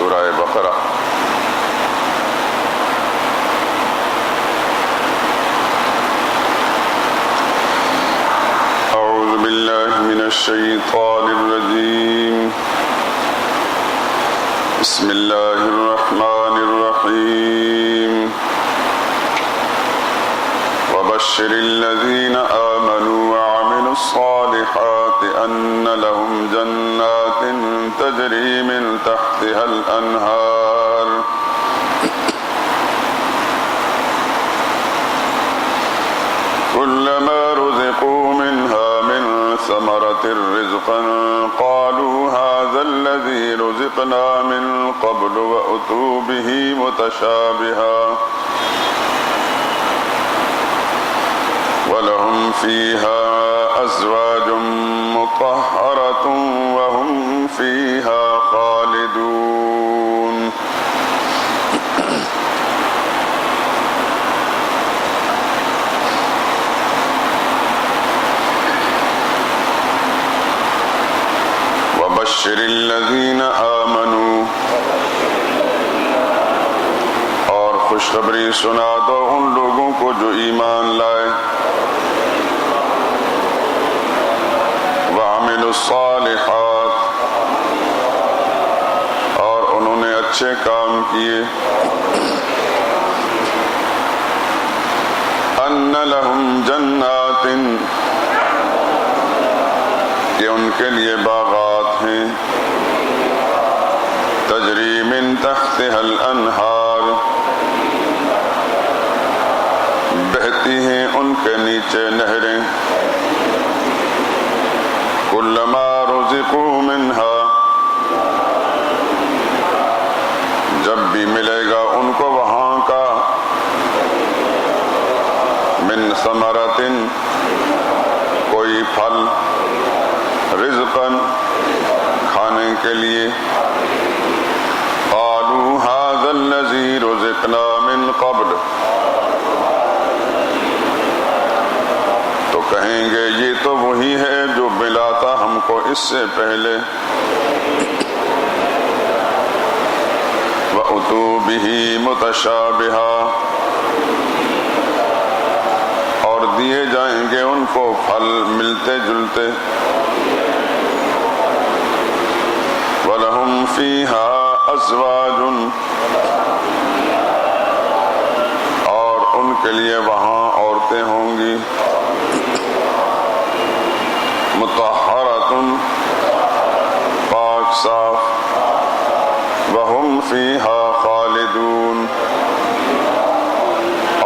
سورہ بقرہ۔ اعوذ باللہ من الشیطان الرجیم، بسم اللہ الرحمن الرحیم۔ وبشر الذین آمنوا وعملوا الصالحات ان لهم جنات تجری من تحتها الانہار كلما رزقوا منها من ثمرة رزقا قالوا هذا الذي رزقنا من قبل وأتوا به متشابها ولهم فيها أزواج مطهرة وهم فيها خالدون۔ وبشر الذین آمنوا، اور خوشخبری سنا دو ان لوگوں کو جو ایمان لائے، وعملوا الصالحات، اور انہوں نے اچھے کام کیے، ان لہم جنات، کہ ان کے لیے باغات ہیں، تجری من تحتها الانہار، بہتی ہیں ان کے نیچے نہریں، کلما رزقوا منها، جب بھی ملے گا ان کو وہاں کا، من ثمرۃ، کوئی پھل، رزقا، کھانے کے لیے، قالوا هذا الذي رزقنا من قبل، تو کہیں گے یہ تو وہی ہے جو ملا تھا ہم کو اس سے پہلے، وَأُتُوا بِهِ مُتَشَابِهًا، اور دیے جائیں گے ان کو پھل ملتے جلتے، وَلَهُمْ فِيهَا أَزْوَاجٌ، اور ان کے لیے وہاں عورتیں ہوں گی، مطہرۃ، پاک صاف، وَهُمْ فِيهَا خَالِدُونَ،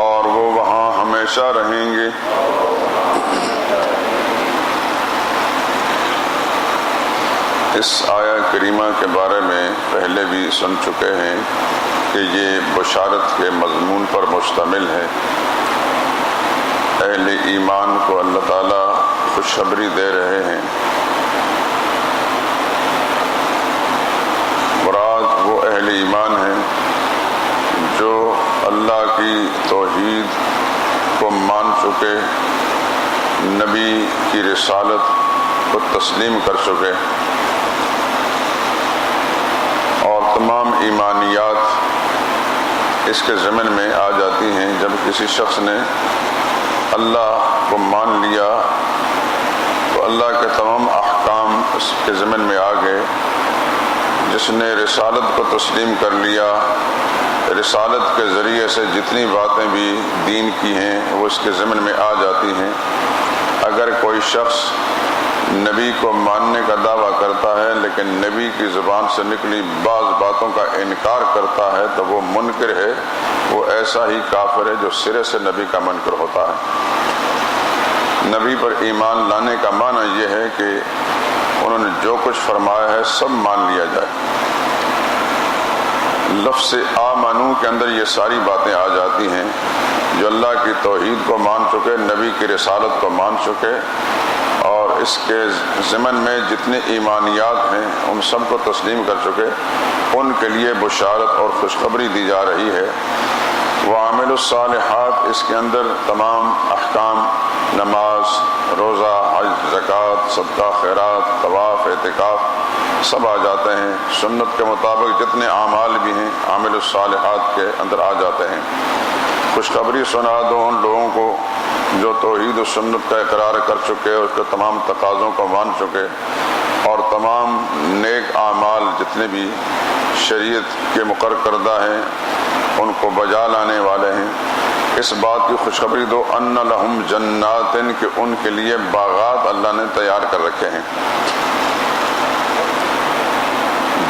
اور وہ وہاں ہمیشہ رہیں گے۔ اس آیہ کریمہ کے بارے میں پہلے بھی سن چکے ہیں کہ یہ بشارت کے مضمون پر مشتمل ہے۔ اہل ایمان کو اللہ تعالیٰ خوشخبری دے رہے ہیں۔ مراد وہ اہل ایمان ہیں جو اللہ کی توحید کو مان چکے، نبی کی رسالت کو تسلیم کر چکے، اور تمام ایمانیات اس کے ضمن میں آ جاتی ہیں۔ جب کسی شخص نے اللہ کو مان لیا تو اللہ کے تمام احکام اس کے ضمن میں آ گئے۔ جس نے رسالت کو تسلیم کر لیا، رسالت کے ذریعے سے جتنی باتیں بھی دین کی ہیں وہ اس کے ضمن میں آ جاتی ہیں۔ اگر کوئی شخص نبی کو ماننے کا دعویٰ کرتا ہے لیکن نبی کی زبان سے نکلی بعض باتوں کا انکار کرتا ہے تو وہ منکر ہے، وہ ایسا ہی کافر ہے جو سرے سے نبی کا منکر ہوتا ہے۔ نبی پر ایمان لانے کا معنی یہ ہے کہ انہوں نے جو کچھ فرمایا ہے سب مان لیا جائے۔ لفظ آمنو کے اندر یہ ساری باتیں آ جاتی ہیں، جو اللہ کی توحید کو مان چکے، نبی کی رسالت کو مان چکے، اور اس کے ضمن میں جتنے ایمانیات ہیں ان سب کو تسلیم کر چکے، ان کے لیے بشارت اور خوشخبری دی جا رہی ہے وعامل الصالحات، اس کے اندر تمام احکام، نماز، روزہ، حج، زکوٰۃ، صدقہ، خیرات، طواف، اعتکاف سب آ جاتے ہیں۔ سنت کے مطابق جتنے اعمال بھی ہیں عامل الصالحات کے اندر آ جاتے ہیں۔ خوشخبری سنا دو ان لوگوں کو جو توحید و سنت کا اقرار کر چکے، اس کے تمام تقاضوں کو مان چکے اور تمام نیک اعمال جتنے بھی شریعت کے مقرر کردہ ہیں ان کو بجا لانے والے ہیں۔ اس بات کی خوشخبری دو ان لہم جنات، کہ ان کے لیے باغات اللہ نے تیار کر رکھے ہیں۔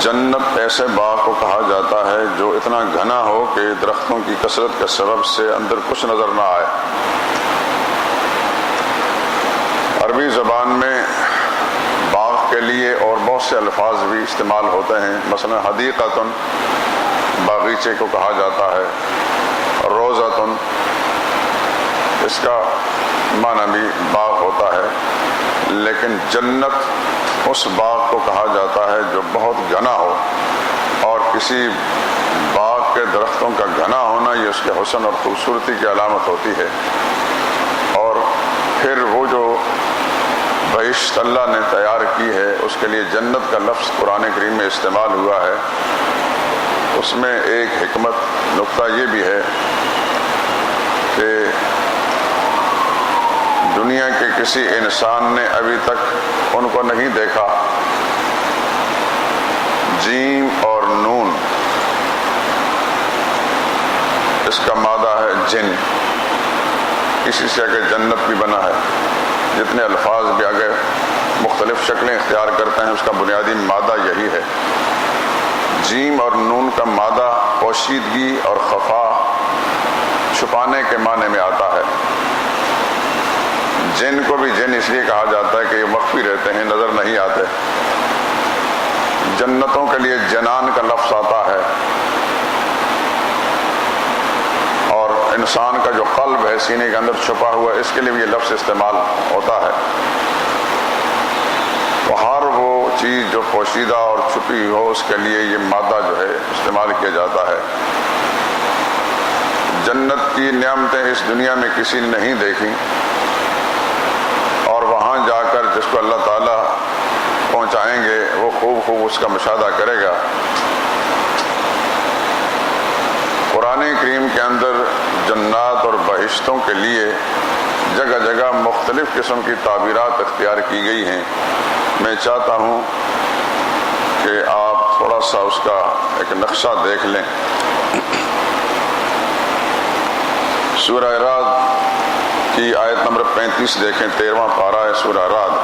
جنت ایسے باغ کو کہا جاتا ہے جو اتنا گھنا ہو کہ درختوں کی کثرت کے سبب سے اندر کچھ نظر نہ آئے۔ عربی زبان میں باغ کے لیے اور بہت سے الفاظ بھی استعمال ہوتے ہیں، مثلا حدیقۃ باغیچے کو کہا جاتا ہے، روضۃ اس کا معنی بھی باغ ہوتا ہے، لیکن جنت اس باغ کو کہا جاتا ہے جو بہت گھنا ہو، اور کسی باغ کے درختوں کا گھنا ہونا یہ اس کے حسن اور خوبصورتی کی علامت ہوتی ہے۔ اور پھر وہ جو بہشت اللہ نے تیار کی ہے اس کے لیے جنت کا لفظ قرآن کریم میں استعمال ہوا ہے۔ اس میں ایک حکمت نقطہ یہ بھی ہے کہ دنیا کے کسی انسان نے ابھی تک ان کو نہیں دیکھا۔ جیم اور نون اس کا مادہ ہے جن، اسی سے کہ جنت بھی بنا ہے۔ جتنے الفاظ بھی آگے مختلف شکلیں اختیار کرتے ہیں اس کا بنیادی مادہ یہی ہے۔ جیم اور نون کا مادہ پوشیدگی اور خفا، چھپانے کے معنی میں آتا ہے۔ جن کو بھی جن اس لیے کہا جاتا ہے کہ یہ مخفی رہتے ہیں، نظر نہیں آتے۔ جنتوں کے لیے جنان کا لفظ آتا ہے، اور انسان کا جو قلب ہے سینے کے اندر چھپا ہوا، اس کے لیے بھی یہ لفظ استعمال ہوتا ہے۔ تو ہر وہ چیز جو پوشیدہ اور چھپی ہو اس کے لیے یہ مادہ جو ہے استعمال کیا جاتا ہے۔ جنت کی نعمتیں اس دنیا میں کسی نے نہیں دیکھی، اور وہاں جا کر جس کو اللہ تعالیٰ پہنچائیں گے وہ خوب اس کا مشاہدہ کرے گا۔ قرآن کریم کے اندر جنات اور بہشتوں کے لیے جگہ جگہ مختلف قسم کی تعبیرات اختیار کی گئی ہیں۔ میں چاہتا ہوں کہ آپ تھوڑا سا اس کا ایک نقشہ دیکھ لیں۔ سورہ رعد کی آیت نمبر 35 دیکھیں، 13واں پارہ ہے سورہ رعد۔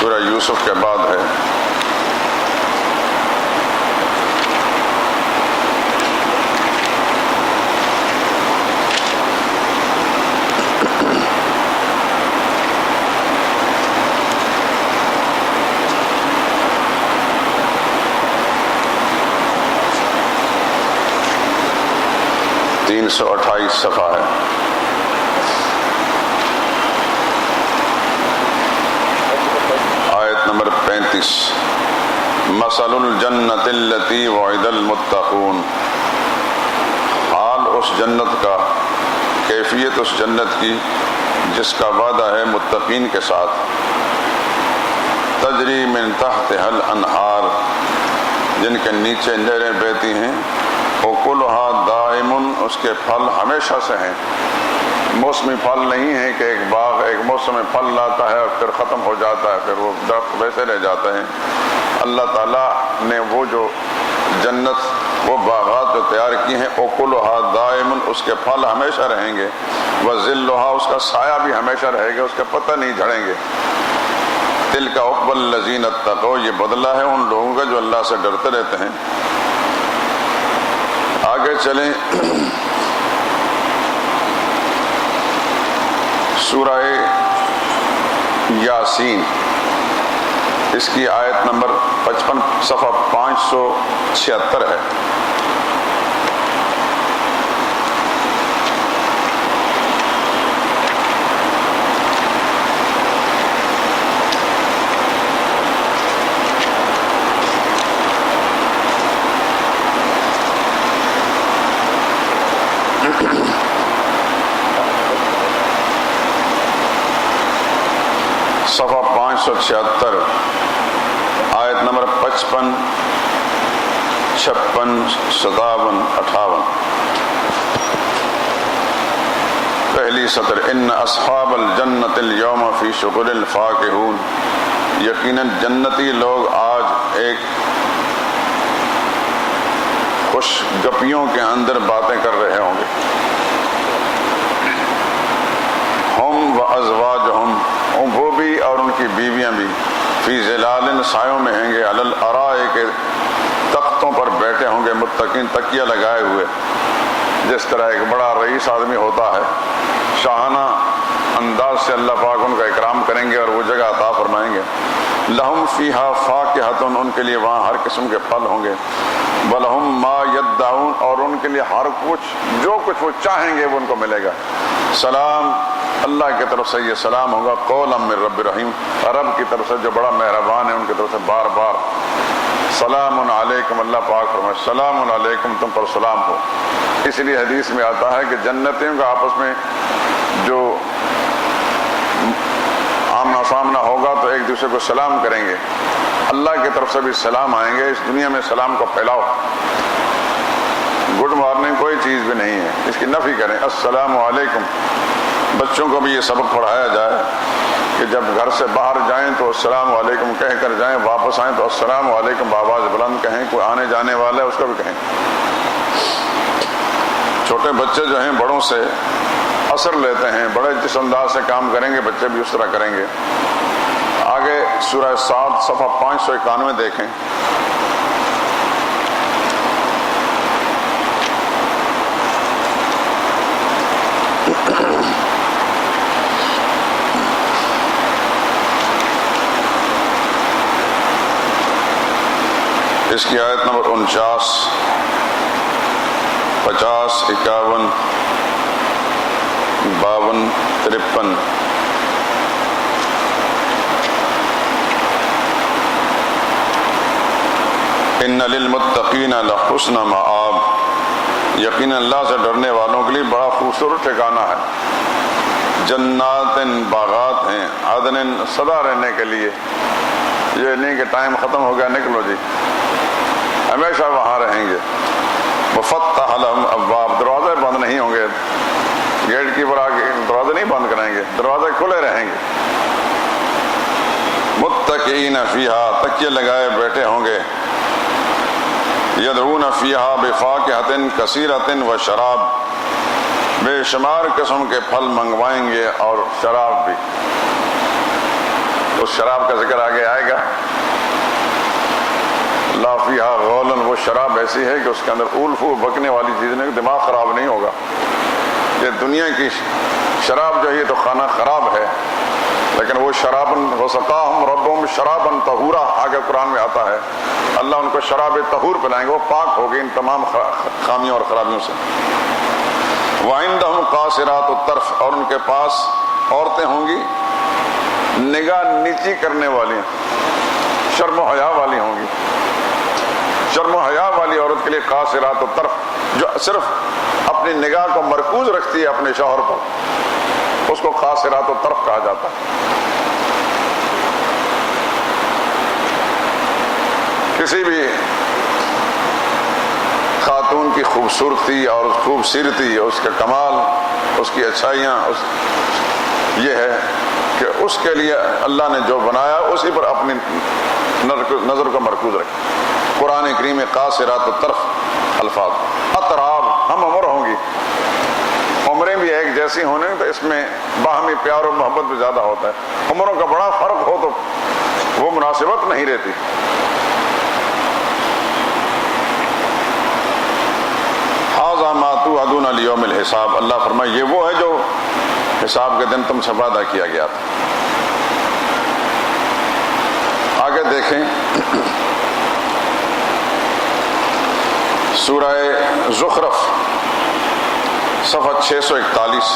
سورہ یوسف کے بعد ہے۔ تین 328 صفحہ ہے۔ آیت نمبر 35۔ مثل الجنت التي وعد المتقون، حال اس جنت کا، کیفیت اس جنت کی جس کا وعدہ ہے متقین کے ساتھ۔ تجری من تحتها الانہار، جن کے نیچے نہریں بہتی ہیں۔ اکلھا دائم، اس کے پھل ہمیشہ سے ہیں۔ موسمی پھل نہیں ہے کہ ایک باغ ایک موسم میں پھل لاتا ہے اور پھر ختم ہو جاتا ہے، پھر وہ درخت ویسے رہ جاتے ہیں۔ اللہ تعالیٰ نے وہ جو جنت، وہ باغات جو تیار کی ہیں، اکلھا دائم، اس کے پھل ہمیشہ رہیں گے۔ وظلھا، اس کا سایہ بھی ہمیشہ رہے گا، اس کے پتہ نہیں جھڑیں گے۔ تلک عقبی الذین اتقوا، یہ بدلہ ہے ان لوگوں کا جو اللہ سے ڈرتے رہتے ہیں۔ آگے چلیں، سورہ یاسین، اس کی آیت نمبر 55 صفحہ 576 ہے۔ 576 آیت نمبر 55 56 57 58 پہلی سطر ان اصحاب الجنت اليوم فی شغل فاکہون یقیناً جنتی لوگ آج ایک خوش گپیوں کے اندر باتیں کر رہے ہوں گے. ہم و ازواجہم وہ بھی اور ان کی بیویاں بھی فی ظلال سایوں میں ہوں گے علی الارائک تختوں پر بیٹھے ہوں گے متقین تکیہ لگائے ہوئے. جس طرح ایک بڑا رئیس آدمی ہوتا ہے شاہانہ انداز سے اللہ پاک ان کا اکرام کریں گے اور وہ جگہ عطا فرمائیں گے. لہم فیہا فاکہۃ ان کے لیے وہاں ہر قسم کے پھل ہوں گے. ولہم ما یدعون اور ان کے لیے ہر کچھ جو کچھ وہ چاہیں گے وہ ان کو ملے گا. سلام اللہ کی طرف سے یہ سلام ہوگا قولا من رب رحیم رب کی طرف سے جو بڑا مہربان ہے ان کی طرف سے بار بار سلام علیکم. اللہ پاک فرمائے سلام علیکم تم پر سلام ہو. اس لیے حدیث میں آتا ہے کہ جنتیوں کا آپس میں جو آمنا سامنا ہوگا تو ایک دوسرے کو سلام کریں گے. اللہ کی طرف سے بھی سلام آئیں گے. اس دنیا میں سلام کو پھیلاؤ. گڈ مارننگ کوئی چیز بھی نہیں ہے, اس کی نفی کریں. السلام علیکم. بچوں کو بھی یہ سبق پڑھایا جائے کہ جب گھر سے باہر جائیں تو السلام علیکم کہہ کر جائیں, واپس آئیں تو السلام علیکم بآواز بلند کہیں. کوئی آنے جانے والا ہے اس کو بھی کہیں. چھوٹے بچے جو ہیں بڑوں سے اثر لیتے ہیں, بڑے جس انداز سے کام کریں گے بچے بھی اس طرح کریں گے. آگے سورہ 7 صفحہ 591 دیکھیں. اس کی آیت نمبر 49 50 51 52 53. ان للمتقین لحسن مآب یقینا اللہ سے ڈرنے والوں کے لیے بڑا خوبصورت ٹھکانہ ہے. جنات باغات ہیں عدن سدا رہنے کے لیے. یہ نہیں کہ ٹائم ختم ہو گیا نکلو جی, ہمیشہ وہاں رہیں گے. مفتح لہم ابواب دروازے بند نہیں ہوں گے. گیٹ کیپر آ کے دروازے نہیں بند کریں گے, دروازے کھلے رہیں گے. متکئین فیہا تکیے لگائے بیٹھے ہوں گے. یدعون فیہا بفاکہۃ کثیرۃ وشراب بے شمار قسم کے پھل منگوائیں گے اور شراب بھی. اس شراب کا ذکر آگے آئے گا. لا فیہا غولن وہ شراب ایسی ہے کہ اس کے اندر اولفو بکنے والی چیز نہیں, دماغ خراب نہیں ہوگا. یہ دنیا کی شراب جو ہے یہ تو خانہ خراب ہے, لیکن وہ شرابن وسقاہم ربہم شرابن طہورا آگے قرآن میں آتا ہے. اللہ ان کو شراب طہور پلائیں گے, وہ پاک ہوگی ان تمام خامیوں اور خرابیوں سے. وعندہم قاصرات الطرف اور ان کے پاس عورتیں ہوں گی نگاہ نیچی کرنے والی, شرم و حیا والی ہوں گی. شرم و حیا والی عورت کے لیے قاصرات الطرف جو صرف اپنی نگاہ کو مرکوز رکھتی ہے اپنے شوہر پر, اس کو قاصرات الطرف کہا جاتا ہے. کسی بھی خاتون کی خوبصورتی اور خوبصورتی اس کا کمال اس کی اچھائیاں یہ ہے کہ اس کے لیے اللہ نے جو بنایا اسی پر اپنی نظر کو مرکوز رکھے. قرآن کریم میں قاصرات الطرف الفاظ. اطراب ہم عمر ہوں گی, عمریں بھی ایک جیسی ہونے تو اس میں باہمی پیار و محبت بھی زیادہ ہوتا ہے. عمروں کا بڑا فرق ہو تو وہ مناسبت نہیں رہتی. ھذا ما توعدون لیوم الحساب اللہ فرمائے یہ وہ ہے جو حساب کے دن تم سے وعدہ کیا گیا تھا. آگے دیکھیں سورہ زخرف صفحہ 641.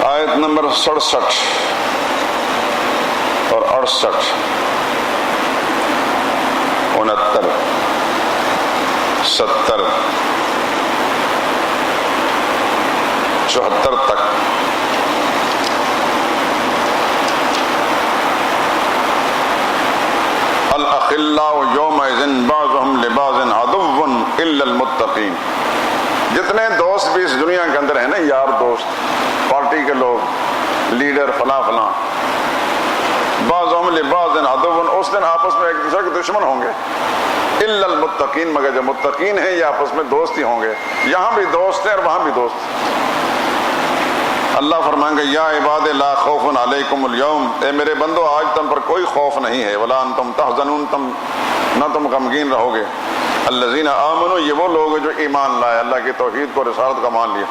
آیت نمبر 67 اور 68 69 70 74 تک الاخلاء یومئذ بعضهم لبعض عدو الا المتقین. جتنے دوست بھی اس دنیا کے اندر ہیں نا، یار دوست، پارٹی کے لوگ، لیڈر، فلاں فلاں، بعضهم لبعض عدو، اس دن آپس میں ایک دوسرے کے دشمن ہوں گے. الا المتقین، مگر جو متقین ہیں یہ آپس میں دوست ہی ہوں گے. یہاں بھی دوست ہیں اور وہاں بھی دوست. اللہ فرمائیں گے یا عباد لا خوف علیکم اليوم، اے میرے بندو آج تم پر کوئی خوف نہیں ہے. ولا انتم تحزنون، نہ تم غمگین رہو گے. الذین آمنوا، یہ وہ لوگ جو ایمان لائے، اللہ کی توحید کو، رسالت کا مان لیا.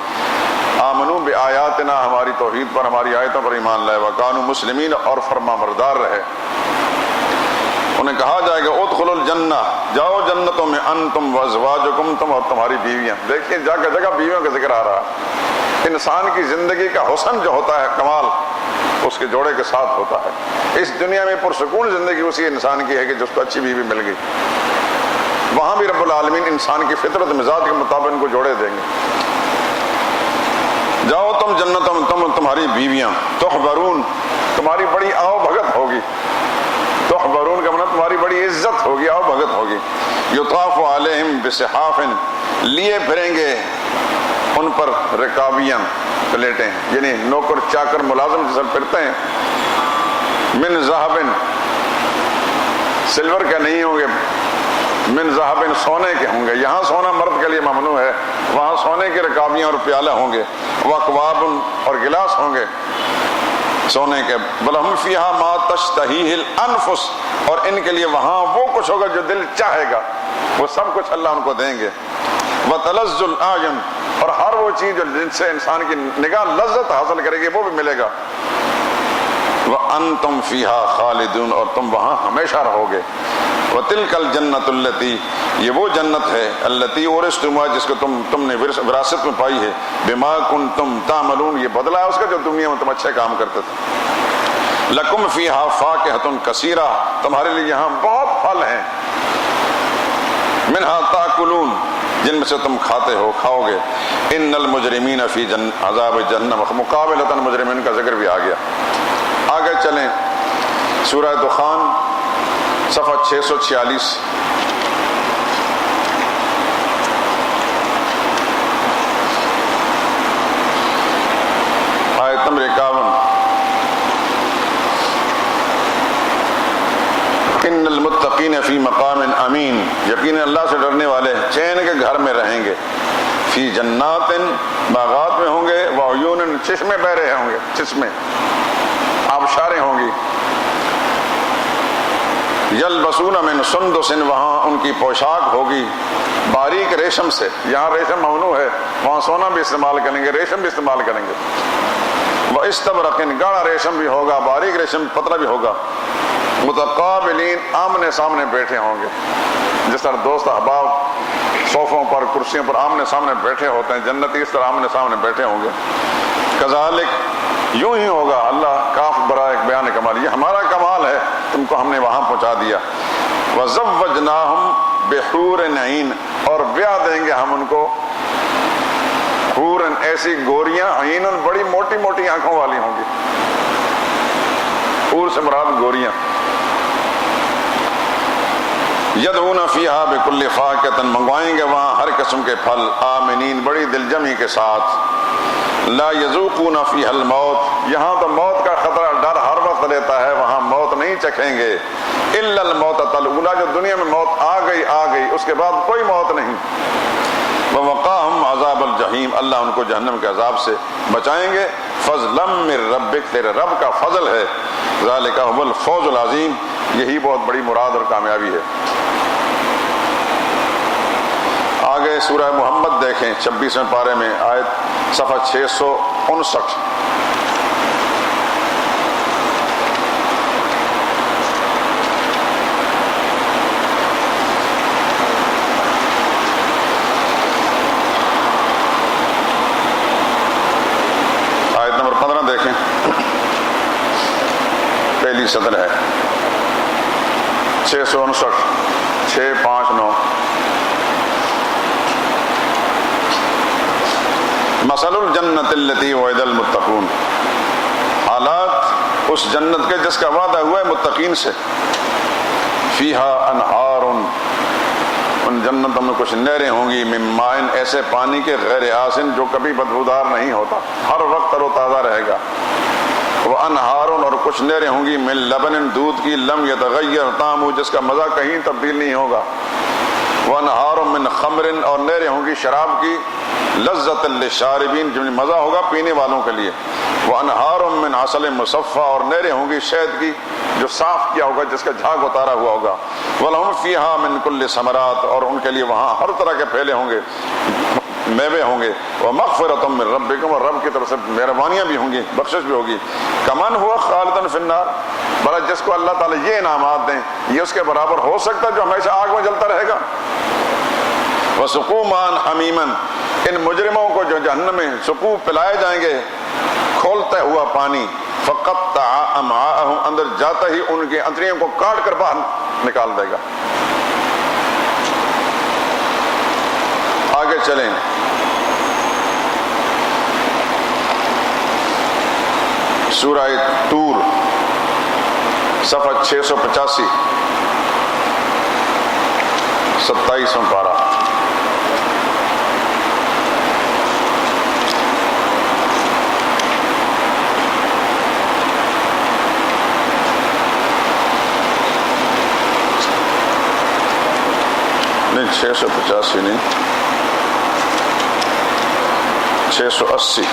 آمنوا بآیاتنا، ہماری توحید پر، ہماری آیتوں پر ایمان لائے. وکانوا مسلمین، اور فرما بردار رہے. انہیں کہا جائے گا ادخلوا الجنہ، جاؤ جنتوں میں، انتم وازواجکم، تم اور تمہاری بیویاں. دیکھیں جگہ جگہ بیویوں کا ذکر آ رہا ہے. انسان کی زندگی کا حسن جو ہوتا ہے، کمال، اس کے جوڑے کے ساتھ ہوتا ہے. اس دنیا میں پرسکون زندگی اسی انسان کی ہے کہ جس کو اچھی بیوی مل گئی. وہاں بھی رب العالمین انسان کی فطرت مزاج کے مطابق ان کو جوڑے دیں گے. جاؤ تم جنتوں میں، تم تمہاری بیویاں. تحبرون، تمہاری بڑی آؤ بھگت ہوگی. تحبرون کا مطلب تمہاری بڑی عزت ہوگی، آؤ بھگت ہوگی. یطاف علیہم بصحاف، لیے پھریں گے ان پر رکابیاں، پلیٹیں، یعنی نوکر چاکر ملازم جیسے پھرتے ہیں. من ذہب، سلور کے نہیں ہوں گے، من ذہب، سونے کے ہوں گے. یہاں سونا مرد کے لیے ممنوع ہے، وہاں سونے کی رکابیاں اور پیالے ہوں گے. واکواب، اور گلاس ہوں گے سونے کے. ولہم فیہا ما تشتہیہ الانفس، اور ان کے لیے وہاں وہ کچھ ہوگا جو دل چاہے گا، وہ سب کچھ اللہ ان کو دیں گے. وتلذ الاعین، اور ہر وہ چیز جو جن سے انسان کی نگاہ لذت حاصل کرے گی وہ بھی ملے گا. وانتم فیہا خالدون، اور تم وہاں ہمیشہ رہو گے. وتلک الجنۃ التی، یہ وہ جنت ہے، التی اورثتموہا، جس کو تم نے وراثت میں پائی ہے. بما کنتم تعملون، یہ بدلہ ہے اس کا جو دنیا میں تم اچھے کام کرتے تھے. لکم فیہا فاکہۃ کثیرہ، تمہارے لیے یہاں بہت پھل ہیں. منہا تاکلون، جن میں سے تم کھاتے ہو، کھاؤ گے. ان المجرمین فی عذاب جہنم، مقابلۃ مجرمین کا ذکر بھی آ گیا. آگے چلیں، سورہ دخان صفحہ 646. آیت نمبر 51. ان المتقین فی مقام امین، یقیناً اللہ سے ڈرنے والے چین کے گھر میں رہیں گے. فی جنات، باغات میں ہوں گے. وعیون، چشمے بہ رہے ہوں گے، چشمے، آبشاریں ہوں گی. یلبسون من سندس، وہاں ان کی پوشاک ہوگی باریک ریشم سے. یہاں ریشم ممنوع ہے، وہاں سونا بھی استعمال کریں گے، ریشم بھی استعمال کریں گے. واستبرق، گاڑا ریشم بھی ہوگا، باریک ریشم پتلا بھی ہوگا. متقابلین، آمنے سامنے بیٹھے ہوں گے. جس طرح دوست احباب صوفوں پر، کرسیوں پر آمنے سامنے بیٹھے ہوتے ہیں، جنتی اس طرح آمنے سامنے بیٹھے ہوں گے. کذالک، یوں ہی ہوگا. اللہ کاف برائے ایک بیان کمال، یہ ہمارا کمال ہے، تم کو ہم نے وہاں پہنچا دیا. وزوجناہم بحور عین، اور بیاہ دیں گے ہم ان کو حور، ایسی گوریاں، عین، بڑی موٹی موٹی آنکھوں والی ہوں گی. حور سے مراد گوریاں. یدعون فیہا بکل فاکہۃ، منگوائیں گے وہاں ہر قسم کے پھل. آمنین، بڑی دلجمی کے ساتھ. لا یذوقون فیہا الموت، یہاں تو موت کا خطرہ، ڈر ہر وقت رہتا ہے، وہاں موت نہیں چکھیں گے. الا الموتۃ الاولی، جو دنیا میں موت آ گئی اس کے بعد کوئی موت نہیں. ووقاہم عذاب الجحیم، اللہ ان کو جہنم کے عذاب سے بچائیں گے. فضلا من ربک، تیرے رب کا فضل ہے. ذالک هو الفوز العظیم، یہی بہت بڑی مراد اور کامیابی ہے. آگے سورہ محمد دیکھیں 26ویں پارے میں، آیت صفحہ 659. آیت نمبر 15 دیکھیں، پہلی صدر ہے 659 659. مثل الجنت التی وعد المتقون، حالات اس جنت کے جس کا وعدہ ہوا ہے متقین سے، فیہا انہار، ان جنتوں میں کچھ نہریں ہوں گی، من ماء، ایسے پانی کے، غیر آسن، جو کبھی بدبودار نہیں ہوتا، ہر وقت تر و تازہ رہے گا، وہ انہار، اور کچھ نہریں ہوں گی، من لبن، دودھ کی، لم یتغیر طعمہ، جس کا مزہ کہیں تبدیل نہیں ہوگا، وانہار من خمر، اور نہریں ہوں گی شراب کی، لذت للشاربین، جو مزہ ہوگا پینے والوں کے لیے، وانہار من عسل مصفی، اور نہریں ہوں گی شہد کی جو صاف کیا ہوگا، جس کا جھاگ اتارا ہوا ہوگا، ولہم فیہا من کل ثمرات، اور ان کے لیے وہاں ہر طرح کے پھیلے ہوں گے، میوے ہوں گے، ومغفرۃ من ربکم، اور رب کی طرف سے مہربانیاں بھی ہوں گی، بخشش بھی ہوگی، کمن ہوا خالدا فی النار، بھلا جس کو اللہ تعالیٰ یہ انعامات دیں یہ اس کے برابر ہو سکتا ہے جو ہمیشہ آگ میں جلتا رہے گا؟ وسقوا ماء حمیما، ان مجرموں کو جو جہنم میں سقو پلائے جائیں گے کھولتا ہوا پانی، فقطع امعاءہم، اندر جاتا ہی ان کے انتڑیوں کو کاٹ کر باہر نکال دے گا۔ آگے چلیں، سورہ طور صفحہ 685، 27واں پارہ، نہیں 685 نہیں 680،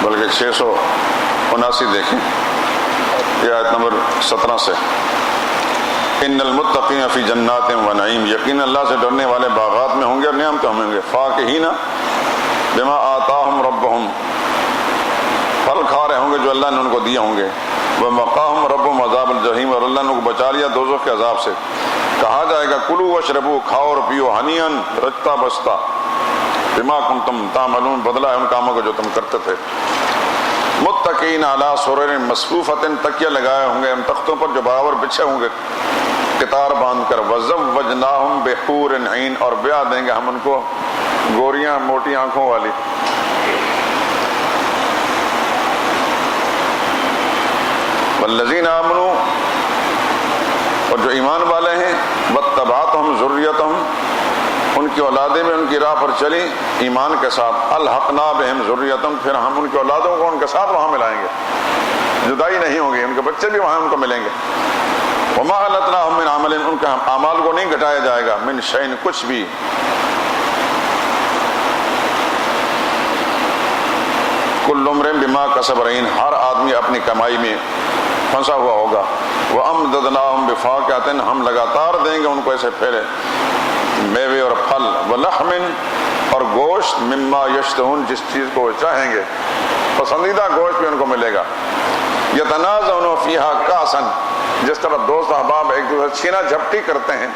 بلکہ 679 دیکھیں، یہ آیت نمبر 17 سے، ان المتقین فی جنات و نعیم، یقین اللہ سے ڈرنے والے باغات میں ہوں گے اور نعمتیں ہوں گے، فاکہین بما آتاہم ربہم، پھل کھا رہے ہوں گے جو اللہ نے ان کو دیے ہوں گے، ووقاہم ربہم عذاب الجحیم، اور اللہ نے ان کو بچا لیا دوزخ کے عذاب سے، کہا جائے گا کلوا واشربوا، کھاؤ اور پیو، ہنیئا، رچتا بستا، بما کنتم تعملون، بدلہ ہے ان کاموں کو جو تم کرتے تھے، متقین علی سرر مصفوفۃ، تکیہ لگائے ہوں گے ان تختوں پر جو برابر بچھے ہوں گے قطار باندھ کر، وزوجناہم بحور عین، اور بیاہ دیں گے ہم ان کو گوریاں موٹی آنکھوں والی، والذین آمنوا، اور جو ایمان والے ہیں، واتبعتہم ذریتہم، ان کی اولادیں بھی ان کی راہ پر چلی ایمان کے ساتھ، الحقنا بہم ذریتہم، پھر ہم ان کی اولادوں کو ان کے ساتھ وہاں ملائیں گے، جدائی نہیں ہوگی، ان کے بچے بھی وہاں ان کو ملیں گے، وما علتناہم من عمل، ان کے اعمال کو نہیں گھٹایا جائے گا، من شیء، کچھ بھی، کل امرئ بما کسب رہین، ہر آدمی اپنی کمائی میں پھنسا ہوا ہوگا، وامددناہم بفاکہۃ، ہم لگاتار دیں گے ان کو ایسے پھیلے میوے اور پھل، ولحم، اور گوشت، مما یشتہون، جس چیز کو وہ چاہیں گے، پسندیدہ گوشت بھی ان کو ملے گا، یتنازعون فیہا کاسا، جس طرح دوست احباب ایک دوسرے چھینا جھپٹی کرتے ہیں،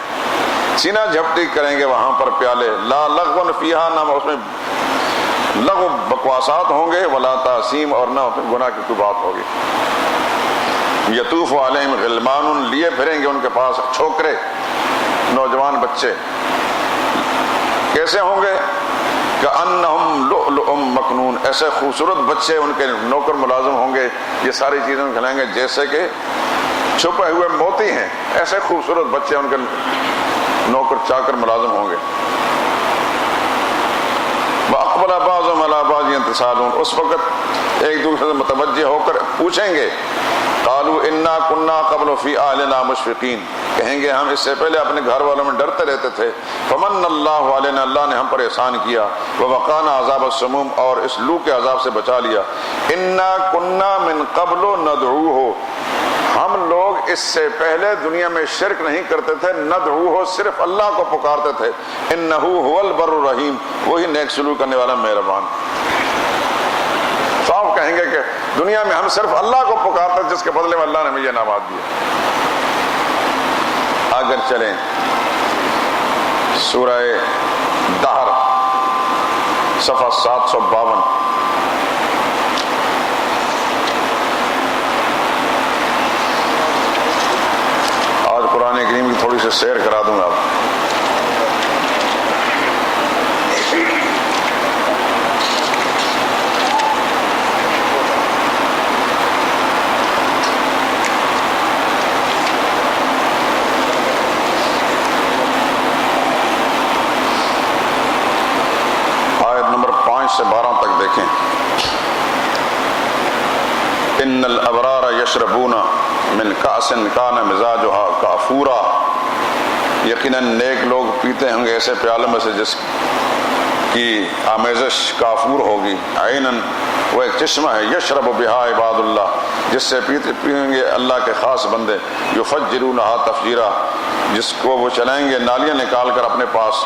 چھینا جھپٹی کریں گے وہاں پر پیالے، لا لغو فیہا، نہ اس میں لغو بکواسات ہوں گے، ولا تعصیم، اور نہ اس میں گناہ کی کوئی بات ہوگی، یطوف علیہم غلمان، لیے پھریں گے ان کے پاس چھوکرے، نوجوان بچے، کیسے ہوں گے؟ کأنہم لؤلؤ مکنون، ایسے خوبصورت بچے ان کے نوکر ملازم ہوں گے، یہ ساری چیزیں کھلائیں گے جیسے کہ چھپے ہوئے موتی ہیں، ایسے خوبصورت بچے ان کے نوکر چاکر ملازم ہوں گے، وَأَقْبَلَ بَعْضُهُمْ عَلَىٰ بَعْضٍ يَتَسَاءَلُونَ، اس وقت ایک دوسرے سے متوجہ ہو کر پوچھیں گے، قالوا انا كنا قبل في اهلنا مشفقين، کہیں گے ہم اس سے پہلے اپنے گھر والوں میں ڈرتے رہتے تھے، فمن اللہ علینا، اللہ نے ہم پر احسان کیا، ووقانا عذاب السموم، اور اس لو کے عذاب سے بچا لیا، انا كنا من قبل ندعوه، ہم لوگ اس سے پہلے دنیا میں شرک نہیں کرتے تھے، ندعوه، صرف اللہ کو پکارتے تھے، انه هو البر الرحیم، وہی نیک سلوک کرنے والا مہربان، صاف کہیں گے کہ دنیا میں ہم صرف اللہ کو پکارتے جس کے بدلے میں اللہ نے مجھے انعامات دیے۔ اگر چلیں سورہ دہر صفحہ 752، سیر کرا دوں گا. آیت نمبر 5 سے 12 تک دیکھیں. ان الابرار یشربون من کأس کان مزاجها کافورا، یقیناً نیک لوگ پیتے ہوں گے ایسے پیالے میں سے جس کی آمیزش کافور ہوگی. عیناً، وہ ایک چشمہ ہے. یشرب بہا عباد اللہ، جس سے پیئیں گے اللہ کے خاص بندے. یفجرونہا تفجیرا، جس کو وہ چلائیں گے نالیاں نکال کر اپنے پاس.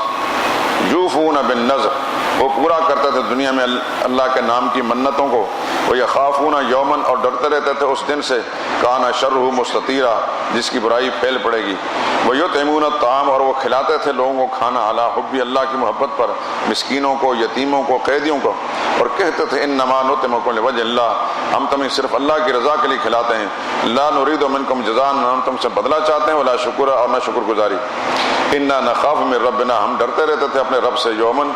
یوفون بالنذر، وہ پورا کرتے تھے دنیا میں اللہ کے نام کی منتوں کو. وہ یخافون یومن، اور ڈرتے رہتے تھے اس دن سے. کان شرہ مستطیرا، جس کی برائی پھیل پڑے گی. وہ یطعمون الطعام، اور وہ کھلاتے تھے لوگوں کو کھانا. علی حب، اللہ کی محبت پر. مسکینوں کو، یتیموں کو، قیدیوں کو. اور کہتے تھے انما نطعمکم لوجہ اللہ، ہم تمہیں صرف اللہ کی رضا کے لیے کھلاتے ہیں. لا نرید منکم جزاء، ہم تم سے بدلہ چاہتے ہیں. ولا شکر، اور نہ شکر گزاری. انا نخاف من ربنا، ہم ڈرتے رہتے تھے اپنے رب سے. یومن،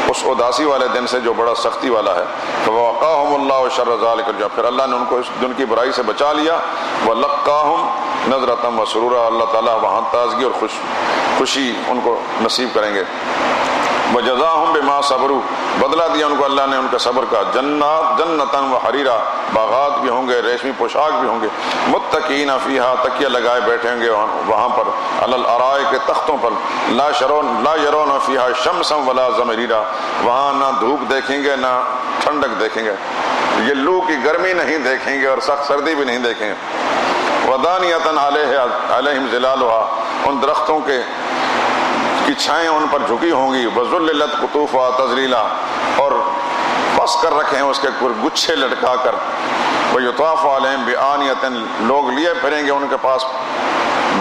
اس اداسی والے دن سے جو بڑا سختی والا ہے. فوقاہم اللہ شر ذلک الجو، پھر اللہ نے ان کو اس دن کی برائی سے بچا لیا. ولقاہم نظرۃ وسرورا، اللہ تعالیٰ وہاں تازگی اور خوشی ان کو نصیب کریں گے. وجزاہم بما صبروا، بدلہ دیا ان کو اللہ نے ان کے صبر کا. جنتاً وحریرا، باغات بھی ہوں گے، ریشمی پوشاک بھی ہوں گے. متکئین فیہا، تکیہ لگائے بیٹھے ہوں گے وہاں پر. علی الارائک، کے تختوں پر. لا یرون فیہا شمسا ولا زمہریرا، وہاں نہ دھوپ دیکھیں گے نہ ٹھنڈک دیکھیں گے. یہ لو کی گرمی نہیں دیکھیں گے اور سخت سردی بھی نہیں دیکھیں گے. ودانیۃ علیہم ظلالھا، ان درختوں کی چھائیں ان پر جھکی ہوں گی. وذللت قطوفھا تذلیلا، اور بس کر رکھے ہیں اس کے گچھے لٹکا کر. ویطاف علیہم بآنیۃ، لوگ لیے پھریں گے ان کے پاس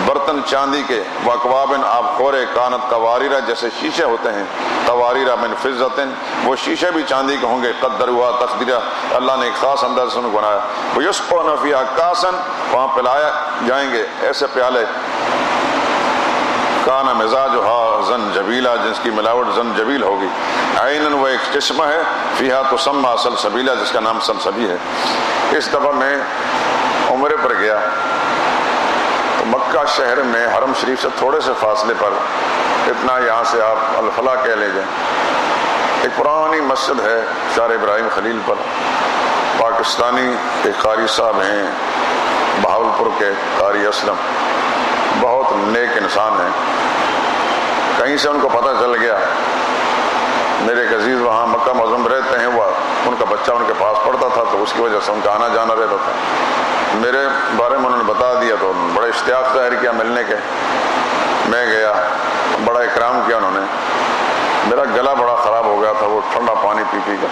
برتن چاندی کے. واکواب، آبخورے. کانت قواریرا، جیسے شیشے ہوتے ہیں. قواریرا من فضۃ، وہ شیشے بھی چاندی کے ہوں گے. قدروا تقدیرا، اللہ نے ایک خاص انداز سے ان کو بنایا. ویسقون فیہا کاسا، وہاں پلائے جائیں گے ایسے پیالے. کان مزاجھا زنجبیلا، جس کی ملاوٹ زنجبیل ہوگی. عیناً، وہ ایک چشمہ ہے. فیہا تسمى سلسبیلا، جس کا نام سلسبی ہے. اس دفعہ میں عمرے پر گیا تو مکہ شہر میں حرم شریف سے تھوڑے سے فاصلے پر، اتنا یہاں سے آپ الفلاح کہہ لے جائیں، ایک پرانی مسجد ہے شار ابراہیم خلیل پر. پاکستانی ایک قاری صاحب ہیں بہاولپور کے، قاری اسلم، بہت نیک انسان ہیں. کہیں سے ان کو پتہ چل گیا میرے ایک عزیز وہاں مکہ معظم رہتے ہیں، وہ ان کا بچہ ان کے پاس پڑھتا تھا تو اس کی وجہ سے ان کا آنا جانا رہتا تھا. میرے بارے میں انہوں نے بتا دیا تو بڑا اشتیاق ظاہر کیا ملنے کے. میں گیا، بڑا اکرام کیا انہوں نے. میرا گلا بڑا خراب ہو گیا تھا وہ ٹھنڈا پانی پی پی کر.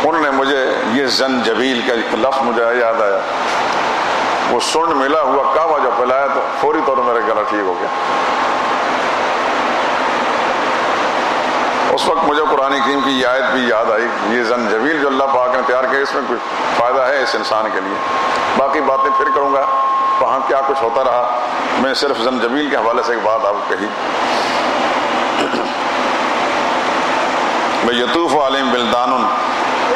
انہوں نے مجھے یہ زنجبیل کا لفظ مجھے یاد آیا. وہ سنڈ ملا ہوا کہوا جو پلایا تو فوری طور پر میرا گلا ٹھیک ہو گیا. اس وقت مجھے قرآن کریم کی یہ آیت بھی یاد آئی. یہ زنجبیل جو اللہ پاک نے تیار کیا، اس میں کچھ فائدہ ہے اس انسان کے لیے. باقی باتیں پھر کروں گا وہاں کیا کچھ ہوتا رہا. میں صرف زنجبیل کے حوالے سے ایک بات آپ کو کہی. میں یطوف علیہم بلدان،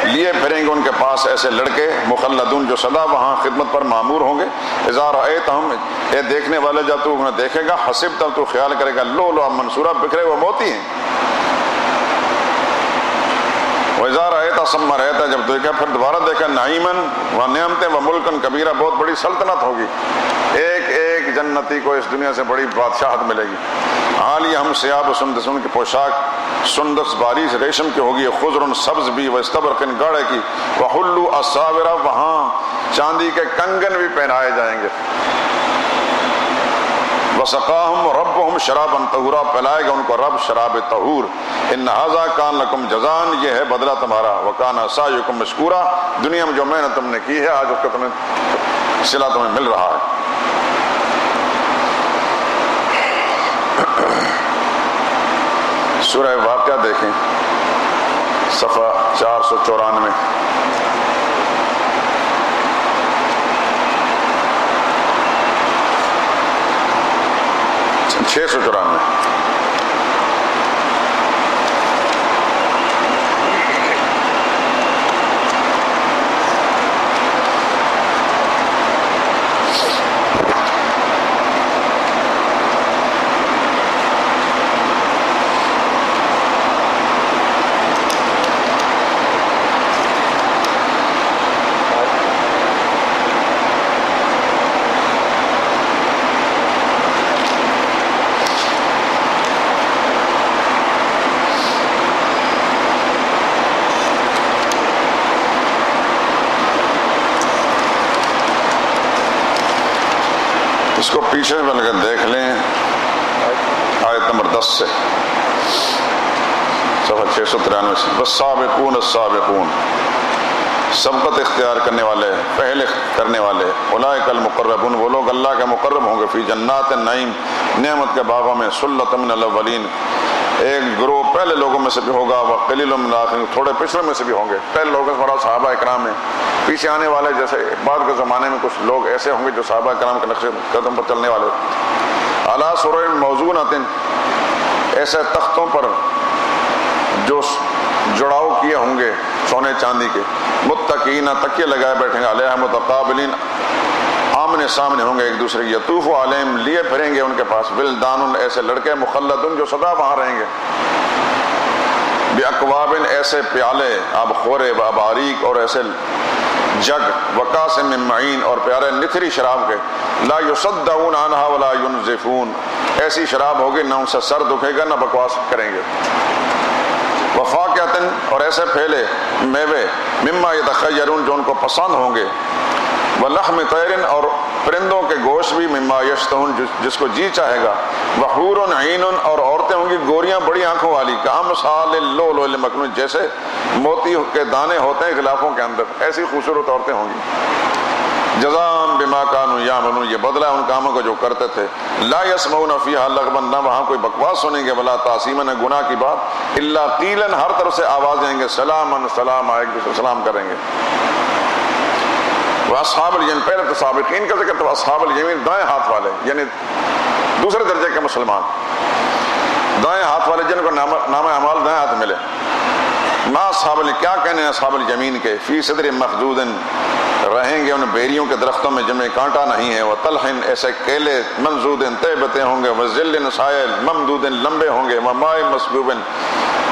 لیے پھریں گے ان کے پاس ایسے لڑکے. مخلدون، جو سدا وہاں خدمت پر معمور ہوں گے. اذا رأیتہم، اے دیکھنے والے جب تو انہیں دیکھے گا. حسبتم، تو خیال کرے گا لؤلؤا منثورا، بکھرے وہ موتی ہیں. وَإِذَا رَأَيْتَ ثَمَّ رَأَيْتَ، جب دیکھا پھر دوبارہ دیکھا. نعیمًا و نعمتیں و ملکن کبیرہ، بہت بڑی سلطنت ہوگی. ایک ایک جنتی کو اس دنیا سے بڑی بادشاہت ملے گی. عالیہم ثیاب سندس، ان کی پوشاک سندس باریک ریشم کی ہوگی. خضر سبز بھی، و استبرق گاڑے کی. وحلوا اساور، وہاں چاندی کے کنگن بھی پہنائے جائیں گے. وسقاہم ربہم شرابا طہورا، پلائے گا ان کو رب شراب طہور. ان ھذا کان لکم جزاء، یہ ہے بدلہ تمہارا. وکان سعیکم مشکورا، دنیا میں جو محنت تم نے کی ہے آج اس کا تمہیں صلہ تمہیں مل رہا ہے. سورہ واقعہ دیکھیں، صفحہ 494. 694۔ اس کو پیچھے بن کر دیکھ لیں، آیت نمبر 10 سے، صفحہ 693 سے۔ والسابقون السابقون، سبقت اختیار کرنے والے، پہل کرنے والے، اولئک المقربون، وہ لوگ اللہ کے مقرب ہوں گے، فی جنات النعیم، نعمت کے باغوں میں، سلۃ من الاولین، ایک گروہ پہلے لوگوں میں سے بھی ہوگا، وقلیل من الاخرین، تھوڑے پچھلے میں سے بھی ہوں گے۔ پہلے لوگوں سے مراد صحابہ کرام ہیں، پیچھے آنے والے جیسے بعد کے زمانے میں کچھ لوگ ایسے ہوں گے جو صحابہ کرام کے نقش قدم پر چلنے والے، علی سرر موضونۃ، ایسے تختوں پر جو جڑاؤ کیے ہوں گے سونے چاندی کے، متقین، تکیے لگائے بیٹھیں گے، علیہا متقابلین، آمنے سامنے ہوں گے ایک دوسرے کی، یطوف علیہم، لیے پھریں گے ان کے پاس، ولدان، ایسے لڑکے، مخلدون، جو سدا وہاں رہیں گے، باکواب، ایسے پیالے، آبخورے، واباریک، اور ایسے جگ، وکاس من معین، اور پیارے نتھری شراب کے، لا یصدعون عنہا ولا ینزفون، ایسی شراب ہوگی نہ ان سے سر دکھے گا نہ بکواس کریں گے، وفاکہۃ، اور ایسے پھیلے میوے، مما یتخیرون، جو ان کو پسند ہوں گے، ولحم طیر، اور پرندوں کے گوشت بھی، مما یشتہون، جس کو جی چاہے گا، وحور عین، اور عورتیں ہوں گی گوریاں بڑی آنکھوں والی، کامثال اللؤلؤ المکنون، جیسے موتی کے دانے ہوتے ہیں غلافوں کے اندر، ایسی خوبصورت عورتیں ہوں گی، جزاء بما كانوا يعملون، یہ بدلہ ان کاموں کو جو کرتے تھے، لا يسمعون فيها لغوا، نہ وہاں کوئی بکواس سنیں گے، ولا تعصیما، نہ گناہ کی بات، الا قیلا، ہر طرف سے آواز دیں گے، سلاما سلام، ایک دوسرے کو سلام کریں گے۔ واصحاب الیمین، پہلے تو سابقین کا ذکر، تو اصحاب الیمین دائیں ہاتھ والے، یعنی دوسرے درجے کے مسلمان، دائیں ہاتھ والے جن کو نام اعمال دائیں ہاتھ ملے۔ ما اصحاب الیمین، کیا کہنے ہیں اصحاب الیمین کے، فی صدر مخضود، رہیں گے ان بیریوں کے درختوں میں جن میں کانٹا نہیں ہے، وطلح، ایسے کیلے، منضود، طیبتیں ہوں گے، وظل سائل، ممدود، لمبے ہوں گے، وماء مسکوب،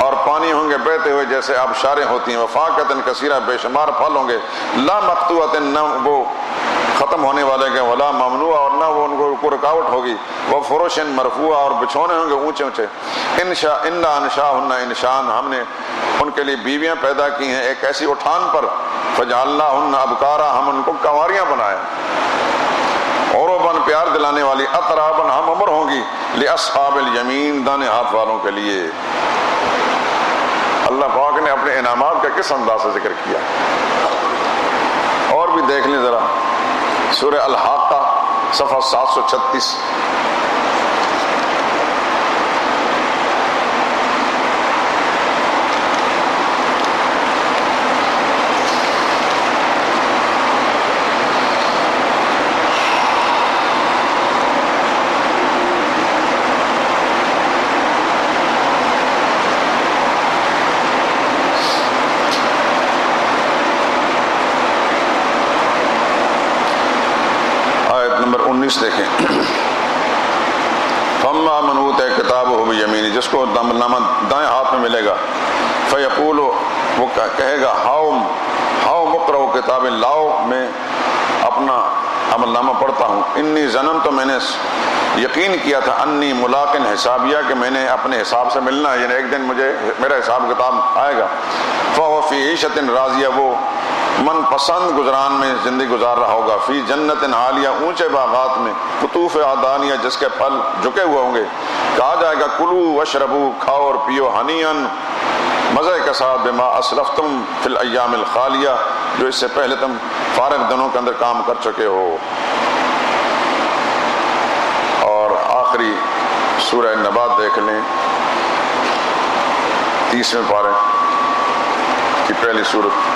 اور پانی ہوں گے بہتے ہوئے جیسے آبشاریں ہوتی ہیں، وفاکۃ کثیرہ، بے شمار پھل ہوں گے، لا مقطوعۃ، نہ وہ ختم ہونے والے کے، ولا ممنوع، اور نہ وہ ان کو رکاوٹ ہوگی، وفرش مرفوعہ، اور بچھونے ہوں گے اونچے اونچے، انا انشاءہن انشان، ہم نے ان کے لیے بیویاں پیدا کی ہیں ایک ایسی اٹھان پر، فجعلناہن ابکارا، ہم ان کو کنواریاں بنائے، عرباً، پیار دلانے والی، اطراباً، ہم عمر ہوں گی، لاصحاب الیمین، دانے ہاتھ والوں کے لیے۔ اللہ پاک نے اپنے انعامات کا کس انداز سے ذکر کیا، اور بھی دیکھ لیں ذرا، سورہ الحاقہ، صفحہ 736۔ دیکھیں، فَمَّا مَنْ أُوتِیَ کِتَابَهُ بِیَمِینِهِ، جس کو نامہ دائیں ہاتھ میں ملے گا، فَیَقُولُ، وہ کہے گا، ہاؤ مقرؤ کتاب، لاؤ میں اپنا عمل نامہ پڑھتا ہوں، انی ظننت، میں نے یقین کیا تھا، انی ملاق حسابیہ، کہ میں نے اپنے حساب سے ملنا ہے، یعنی ایک دن مجھے میرا حساب کتاب آئے گا، فَهُوَ فِی عِیشَةٍ رَاضِیَةٍ، وہ من پسند گزران میں زندگی گزار رہا ہوگا، فی جنت عالیہ، اونچے باغات میں، قطوف عدانیہ، جس کے پھل جھکے ہوئے ہوں گے، کہا جائے گا، کلو وشربو، کھاؤ اور پیو، ہنیئن، مزے کے ساتھ، بما اسلفتم فی الایام الخالیہ، جو اس سے پہلے تم فارغ دنوں کے اندر کام کر چکے ہو۔ اور آخری سورہ نبا دیکھ لیں، 30ویں پارے کی پہلی سورت،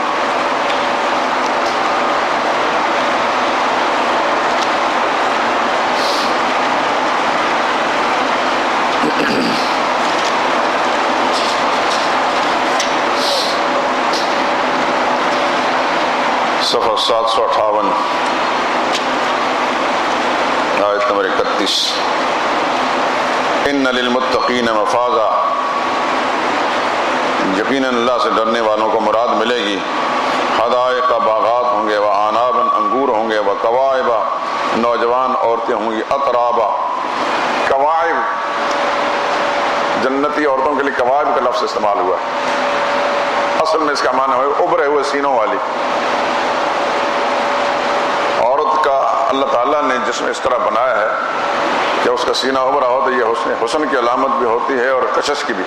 صفحہ 758 آیت نمبر 31، ان للمتقین مفازا، یقیناً اللہ سے ڈرنے والوں کو مراد ملے گی، حدائق باغات ہوں گے، وعنابا انگور ہوں گے، وکواعب نوجوان عورتیں ہوں گی، اترابا کواعب، جنتی عورتوں کے لیے کواعب کا لفظ استعمال ہوا ہے، اصل میں اس کا معنی ہے ابھرے ہوئے سینوں والی عورت کا اللہ تعالیٰ نے جسم اس طرح بنایا ہے کہ اس کا سینہ ابھرا ہو تو یہ حسن کی علامت بھی ہوتی ہے اور کشش کی بھی۔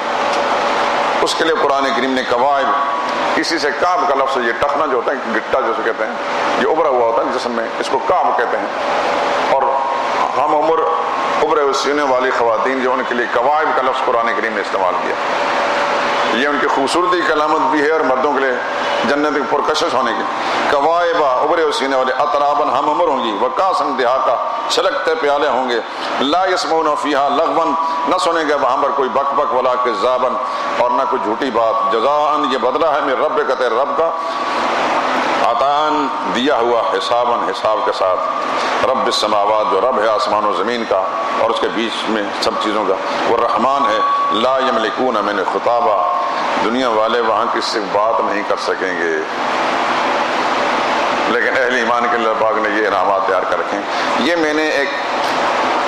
اس کے لیے قرآن کریم نے قواعب، اسی سے کعب کا لفظ، یہ ٹخنا جو ہوتا ہے گٹا جسے کہتے ہیں، یہ ابھرا ہوا ہوتا ہے جسم میں، اس کو کعب کہتے ہیں، اور ہم عمر ابھرے ہوئے سینے والی خواتین جو ان کے لیے قواعب کا لفظ قرآن کریم نے استعمال کیا، یہ ان کی خوبصورتی کی علامت بھی ہے اور مردوں کے لیے جنت کی پرکشش ہونے کی۔ قواعب ابھرے ہوئے سینے والے، اترابن ہم عمر ہوں گی، وکاسن دہاقا چھلکتے پیالے ہوں گے، لا یسمعون فیہا لغوا، نہ سنیں گے وہاں پر کوئی بک بک ولا کذابا، اور نہ کوئی جھوٹی بات، جزاءً یہ بدلہ ہے من رب کا، تیرے رب کا، عطاً دیا ہوا، حساباً حساب کے ساتھ، رب السماوات جو رب ہے آسمان و زمین کا اور اس کے بیچ میں سب چیزوں کا، وہ رحمان ہے، لا یملکون من خطابا، دنیا والے وہاں کسی سے بات نہیں کر سکیں گے، لیکن اہل ایمان کے اللہ پاک نے یہ انعامات تیار کر رکھے ہیں۔ یہ میں نے ایک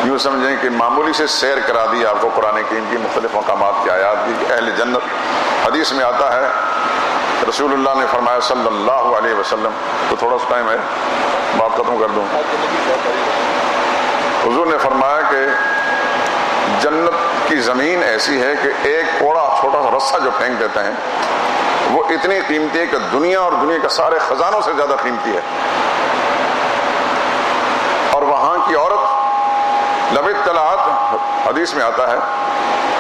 یوں سمجھیں کہ معمولی سے سیر کرا دی آپ کو قرآن کریم کی مختلف مقامات کی آیات کی، کہ اہل جنت، حدیث میں آتا ہے رسول اللہ نے فرمایا صلی اللہ علیہ وسلم، تو تھوڑا سا ٹائم ہے بات ختم کر دوں، حضور نے فرمایا کہ جنت کی زمین ایسی ہے کہ ایک کوڑا چھوٹا سا رسہ جو پھینک دیتے ہیں وہ اتنی قیمتی ہے کہ دنیا اور دنیا کے سارے خزانوں سے زیادہ قیمتی ہے، اور وہاں کی عورت لو اطلعت، حدیث میں آتا ہے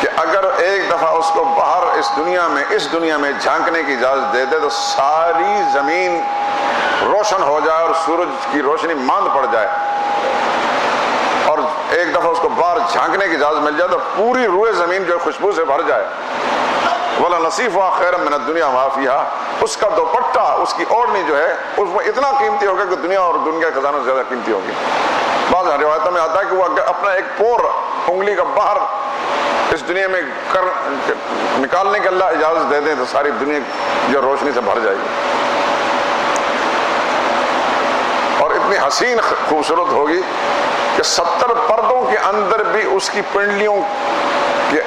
کہ اگر ایک دفعہ اس کو باہر اس دنیا میں جھانکنے کی اجازت دے دے تو ساری زمین روشن ہو جائے اور سورج کی روشنی ماند پڑ جائے، اور ایک دفعہ اس کو باہر جھانکنے کی اجازت مل جائے تو پوری روئے زمین جو خوشبو سے بھر جائے، ولا نصیفہ خیر من الدنیا ما فیہا، اس کا دوپٹہ، اس کی اوڑھنی جو ہے اس میں اتنا قیمتی ہوگا کہ دنیا اور دنیا کے خزانوں سے زیادہ قیمتی ہوگی۔ بعض روایتوں میں آتا ہے کہ وہ اپنا ایک پور انگلی کا باہر اس دنیا میں نکالنے کی اللہ اجازت دے دیں تو ساری دنیا جو روشنی سے بھر جائے گی، اور اتنی حسین خوبصورت ہوگی کہ 70 پردوں کے اندر بھی اس کی پنڈلیوں کے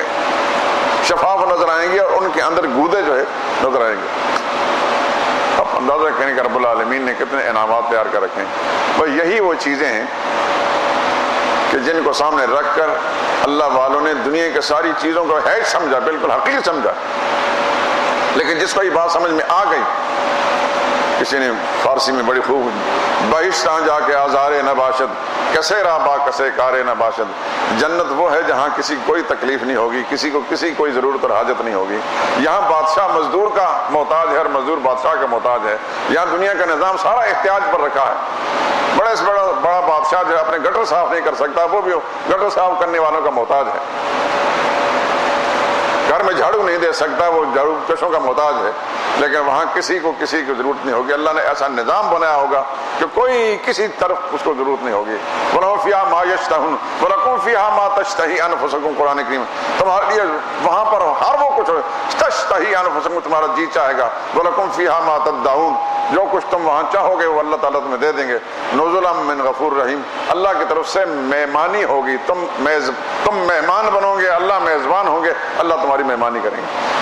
شفاف نظر آئیں گی اور ان کے اندر گودے جو ہے نظر آئیں گے۔ اب اندازہ کریں کہ رب العالمین نے کتنے انعامات تیار کر رکھے ہیں۔ بس یہی وہ چیزیں ہیں کہ جن کو سامنے رکھ کر اللہ والوں نے دنیا کے ساری چیزوں کو ہے سمجھا، بالکل حقیقی سمجھا، لیکن جس کو یہ بات سمجھ میں آ گئی، کسی نے فارسی میں بڑی خوب، بہشتاں جا کے آزارے نہ باشد، کسے را با کسے کارے نہ باشد، جنت وہ ہے جہاں کسی کو کوئی تکلیف نہیں ہوگی، کسی کو کوئی ضرورت اور حاجت نہیں ہوگی، یہاں بادشاہ مزدور کا محتاج ہے اور مزدور بادشاہ کا محتاج ہے، یہاں دنیا کا نظام سارا احتیاج پر رکھا ہے، بڑے سے بڑا بادشاہ جو اپنے گٹر صاف نہیں کر سکتا وہ بھی گٹر صاف کرنے والوں کا محتاج ہے، گھر میں جھاڑو نہیں دے سکتا وہ جھاڑو کشوں کا محتاج ہے، لیکن وہاں کسی کو ضرورت نہیں ہوگی، اللہ نے ایسا نظام بنایا ہوگا کہ کوئی کسی طرف اس کو ضرورت نہیں ہوگی۔ وَلَهُمْ فِيهَا مَا يَشْتَهُونَ وَلَكُمْ فِيهَا مَا تَشْتَهِي أَنفُسُكُمْ، قرآن کریم تمہارے لیے وہاں پر ہر وہ کچھ تشتہی انفسکم، تمہارا جی چاہے گا، وَلَكُمْ فِيهَا مَا تَدَّعُونَ، جو کچھ تم وہاں چاہو گے وہ اللہ تعالیٰ تمہیں دے دیں گے، نزلا من غفور رحیم، اللہ کی طرف سے مہمانی ہوگی، تم مہمان بنو گے، اللہ میزبان ہوں گے، اللہ تمہاری مہمانی کریں گے۔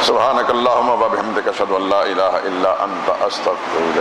سبحانک اللہم و بحمدک، اشہد ان لا الہ الا انت، استغفرک۔